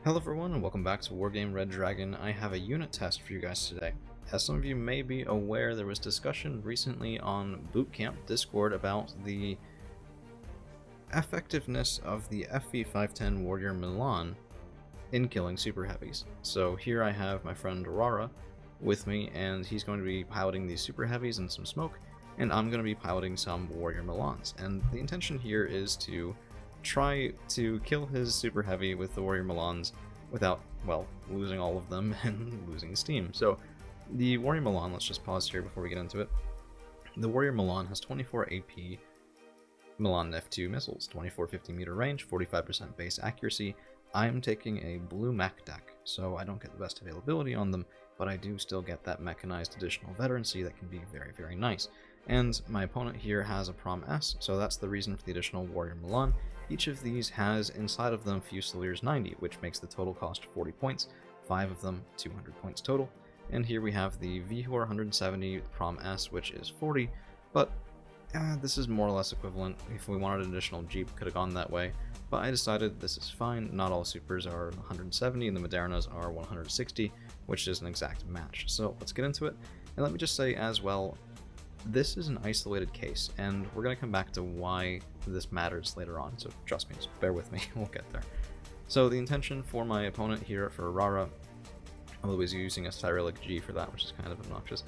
Hello everyone and welcome back to Wargame Red Dragon. I have a unit test for you guys today. As some of you may be aware, there was discussion recently on Bootcamp Discord about the effectiveness of the FV510 Warrior Milan in killing Superheavies. So here I have my friend Rara with me, and he's going to be piloting these Superheavies and some smoke, and I'm going to be piloting some Warrior Milans. And the intention here is to try to kill his Super Heavy with the Warrior Milans without, well, losing all of them and losing steam. So the Warrior Milan, let's just pause here before we get into it. The Warrior Milan has 24 AP Milan F2 missiles, 24 50-meter range, 45% base accuracy. I'm taking a blue mech deck, so I don't get the best availability on them, but I do still get that mechanized additional veterancy that can be very, very nice. And my opponent here has a Prom S, so that's the reason for the additional Warrior Milan. Each of these has inside of them Fusiliers 90, which makes the total cost 40 points, 5 of them 200 points total. And here we have the Vihor 170 Prom S, which is 40, but this is more or less equivalent. If we wanted an additional Jeep, could have gone that way, but I decided this is fine. Not all supers are 170 and the Modernas are 160, which is an exact match. So let's get into it. And let me just say as well, this is an isolated case, and we're going to come back to why this matters later on, so trust me, just bear with me, we'll get there. So the intention for my opponent here, for Rara, although he's using a Cyrillic G for that, which is kind of obnoxious,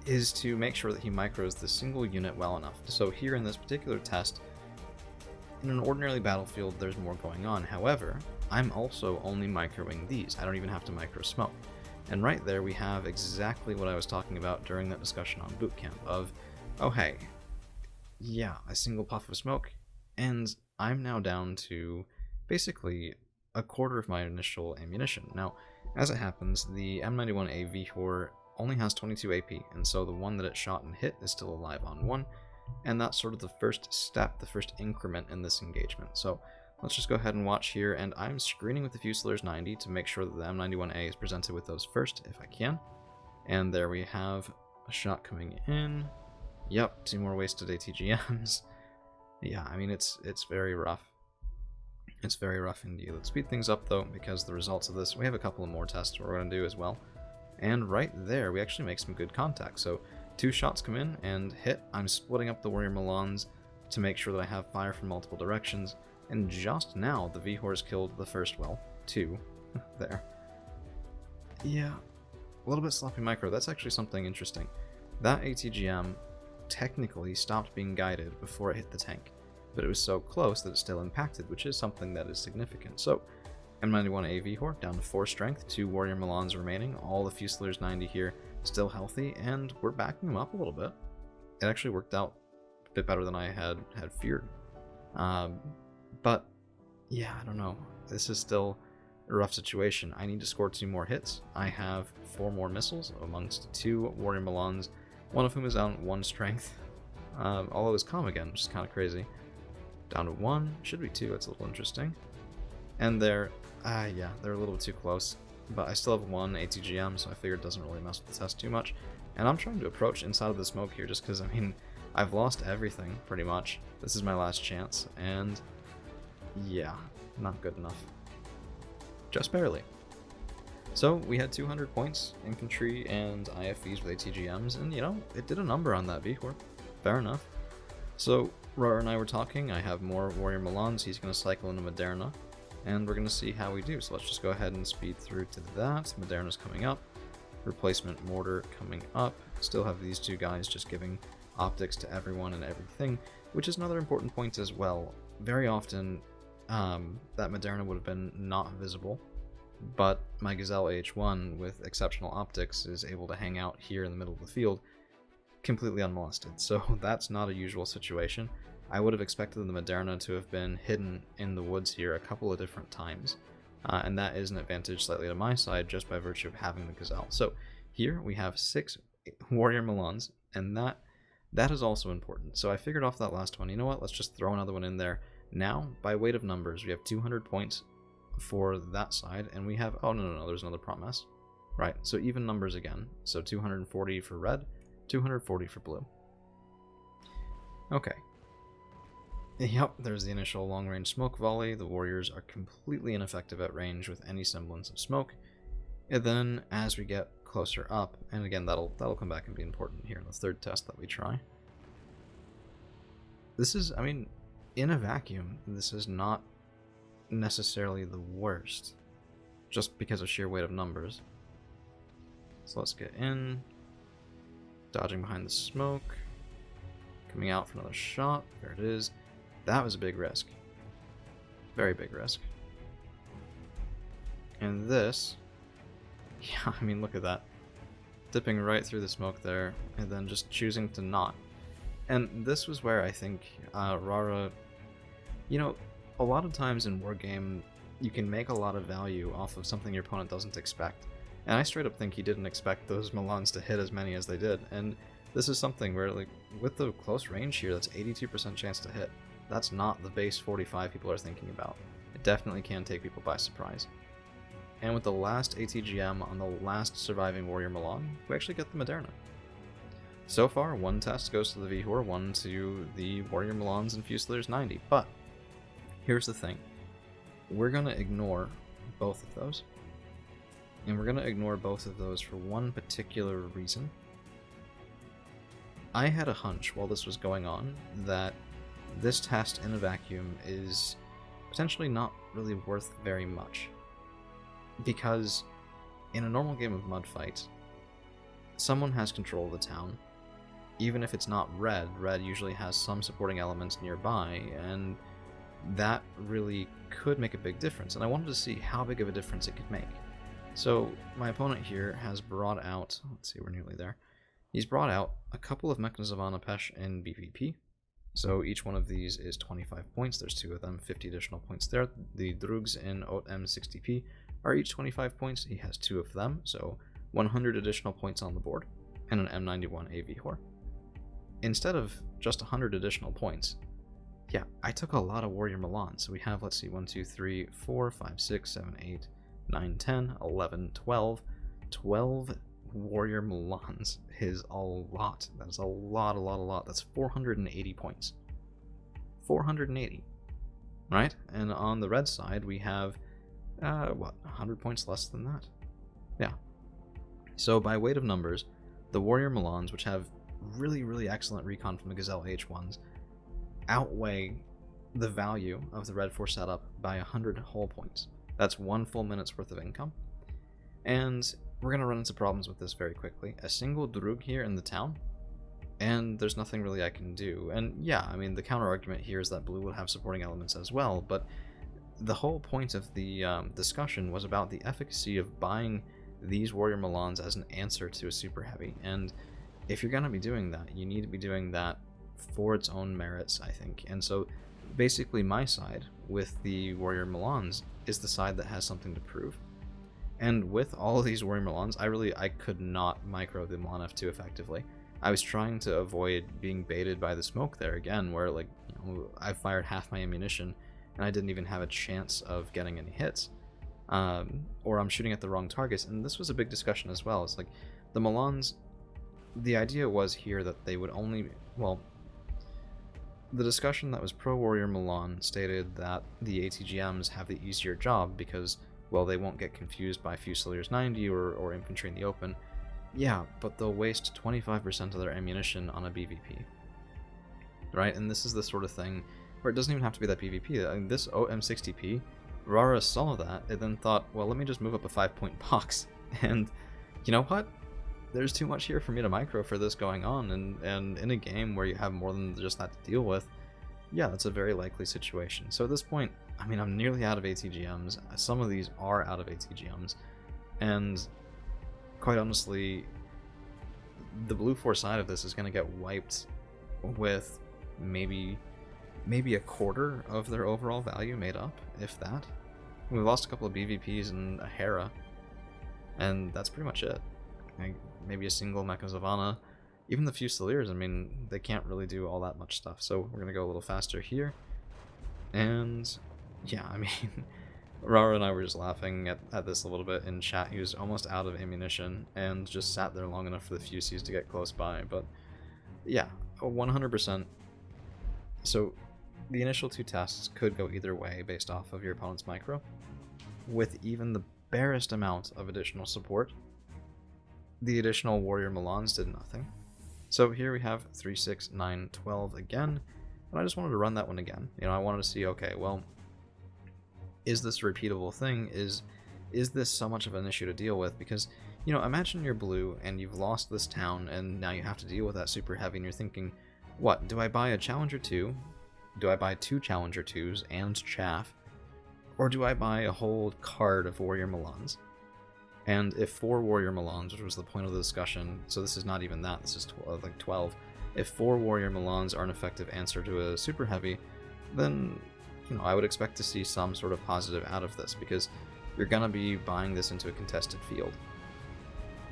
is to make sure that he micros the single unit well enough. So here in this particular test, in an ordinary battlefield, there's more going on. However, I'm also only microing these. I don't even have to micro smoke. And right there we have exactly what I was talking about during that discussion on Bootcamp of, oh hey, yeah, a single puff of smoke, and I'm now down to basically a quarter of my initial ammunition. Now, as it happens, the M91A Vihor only has 22 AP, and so the one that it shot and hit is still alive on 1, and that's sort of the first step, the first increment in this engagement. So let's just go ahead and watch here, and I'm screening with the Fusiliers 90 to make sure that the M91A is presented with those first, if I can. And there we have a shot coming in. Yep, 2 more wasted ATGMs. Yeah, I mean, it's very rough. It's very rough indeed. Let's speed things up, though, because the results of this, we have a couple of more tests we're going to do as well. And right there, we actually make some good contact. So 2 shots come in and hit. I'm splitting up the Warrior Milans to make sure that I have fire from multiple directions. And just now, the Vihor's killed the first, well, 2 there. Yeah, a little bit sloppy micro. That's actually something interesting. That ATGM technically stopped being guided before it hit the tank, but it was so close that it still impacted, which is something that is significant. So, M91A Vihor down to 4 strength, 2 Warrior Milans remaining, all the Fusiliers 90 here still healthy, and we're backing them up a little bit. It actually worked out a bit better than I had feared. But, yeah, I don't know. This is still a rough situation. I need to score 2 more hits. I have 4 more missiles amongst 2 Warrior Milans, one of whom is down 1 strength. Although it's calm again, which is kind of crazy. Down to 1, should be 2, it's a little interesting. And they're, yeah, they're a little bit too close. But I still have 1 ATGM, so I figure it doesn't really mess with the test too much. And I'm trying to approach inside of the smoke here, just because, I mean, I've lost everything, pretty much. This is my last chance, and yeah, not good enough. Just barely. So we had 200 points, infantry and IFVs with ATGMs, and you know, it did a number on that Vihor. Fair enough. So Rara and I were talking, I have more Warrior Milans, he's going to cycle into Moderna, and we're going to see how we do. So let's just go ahead and speed through to that. Moderna's coming up, replacement mortar coming up, still have these 2 guys just giving optics to everyone and everything, which is another important point as well. Very often, that Moderna would have been not visible, but my Gazelle AH1 with exceptional optics is able to hang out here in the middle of the field completely unmolested, so that's not a usual situation. I would have expected the Moderna to have been hidden in the woods here a couple of different times, and that is an advantage slightly to my side just by virtue of having the Gazelle. So here we have 6 Warrior Milans, and that is also important. So I figured off that last one, you know what, let's just throw another one in there. Now, by weight of numbers, we have 200 points for that side, and we have, oh no, there's another promise. Right, so even numbers again. So 240 for red, 240 for blue. Okay. Yep, there's the initial long-range smoke volley. The warriors are completely ineffective at range with any semblance of smoke. And then as we get closer up, and again that'll come back and be important here in the third test that we try. This is, I mean, in a vacuum, this is not necessarily the worst, just because of sheer weight of numbers. So let's get in, dodging behind the smoke, coming out for another shot. There it is. That was a big risk. Very big risk. And this, yeah, I mean, look at that. Dipping right through the smoke there, and then just choosing to not. And this was where I think Rara, you know, a lot of times in Wargame, you can make a lot of value off of something your opponent doesn't expect. And I straight up think he didn't expect those Milans to hit as many as they did. And this is something where, like, with the close range here, that's 82% chance to hit. That's not the base 45 people are thinking about. It definitely can take people by surprise. And with the last ATGM on the last surviving Warrior Milan, we actually get the Moderna. So far, one test goes to the Vihor, one to the Warrior Milans and Fusiliers 90, but here's the thing. We're going to ignore both of those. And we're going to ignore both of those for one particular reason. I had a hunch while this was going on that this test in a vacuum is potentially not really worth very much. Because in a normal game of Mudfight, someone has control of the town. Even if it's not red, red usually has some supporting elements nearby, and that really could make a big difference. And I wanted to see how big of a difference it could make. So my opponent here has brought out, let's see, we're nearly there. He's brought out a couple of Mechans of Anapesh in BVP. So each one of these is 25 points. There's two of them, 50 additional points there. The Drugs in OTM 60p are each 25 points. He has two of them, so 100 additional points on the board, and an M91 AV Whore. Instead of just 100 additional points, yeah, I took a lot of Warrior Milan. So we have, let's see, 1, 2, 3, 4, 5, 6, 7, 8, 9, 10, 11, 12. 12 Warrior Milans is a lot. That is a lot. That's 480 points. 480. Right? And on the red side, we have, 100 points less than that? Yeah. So by weight of numbers, the Warrior Milans, which have really excellent recon from the Gazelle H1s, outweigh the value of the Red 4 setup by 100 whole points. That's 1 full minute's worth of income. And we're going to run into problems with this very quickly. A single Drug here in the town, and there's nothing really I can do. And yeah, I mean, the counter argument here is that blue will have supporting elements as well, but the whole point of the discussion was about the efficacy of buying these Warrior Milans as an answer to a Super Heavy. And if you're going to be doing that, you need to be doing that for its own merits, I think. And so basically my side with the Warrior Milans is the side that has something to prove. And with all of these Warrior Milans, I could not micro the Milan F2 effectively. I was trying to avoid being baited by the smoke there again, where, like, you know, I fired half my ammunition and I didn't even have a chance of getting any hits. Or I'm shooting at the wrong targets, and this was a big discussion as well. It's like, the Milans, the idea was here that they would only, well, the discussion that was pro-Warrior Milan stated that the ATGMs have the easier job because, well, they won't get confused by Fusiliers 90 or infantry in the open. Yeah, but they'll waste 25% of their ammunition on a BVP. Right? And this is the sort of thing where it doesn't even have to be that BVP. I mean, this OM60P, Rara saw that and then thought, well, let me just move up a 5-point box. And you know what? There's too much here for me to micro for this going on, and in a game where you have more than just that to deal with, yeah, that's a very likely situation. So at this point, I mean, I'm nearly out of ATGMs. Some of these are out of ATGMs, and quite honestly, the blue 4 side of this is going to get wiped with maybe a quarter of their overall value made up, if that. We've lost a couple of BVPs and a Hera, and that's pretty much it. Maybe a single Mechazavana. Even the Fusiliers, I mean, they can't really do all that much stuff, so we're going to go a little faster here. And yeah, I mean, Rara and I were just laughing at this a little bit in chat. He was almost out of ammunition and just sat there long enough for the Fusies to get close by. But yeah, 100%. So The initial two tests could go either way based off of your opponent's micro. With even the barest amount of additional support, the additional Warrior Milans did nothing. So here we have 3, 6, 9, 12 again, and I just wanted to run that one again. I wanted to see, okay, well, is this a repeatable thing? Is this so much of an issue to deal with? Because, imagine you're blue and you've lost this town and now you have to deal with that super heavy and you're thinking, what, do I buy a Challenger 2? Do I buy 2 Challenger 2s and Chaff? Or do I buy a whole card of Warrior Milans? And if 4 Warrior Milans, which was the point of the discussion, so this is not even that, this is 12, if 4 Warrior Milans are an effective answer to a Super Heavy, then, I would expect to see some sort of positive out of this, because you're going to be buying this into a contested field.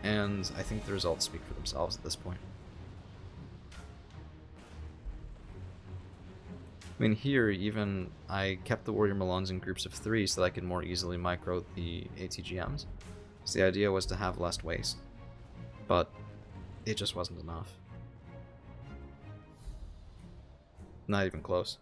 And I think the results speak for themselves at this point. I mean, here, even I kept the Warrior Milans in groups of 3 so that I could more easily micro the ATGMs. So the idea was to have less waste, but it just wasn't enough. Not even close.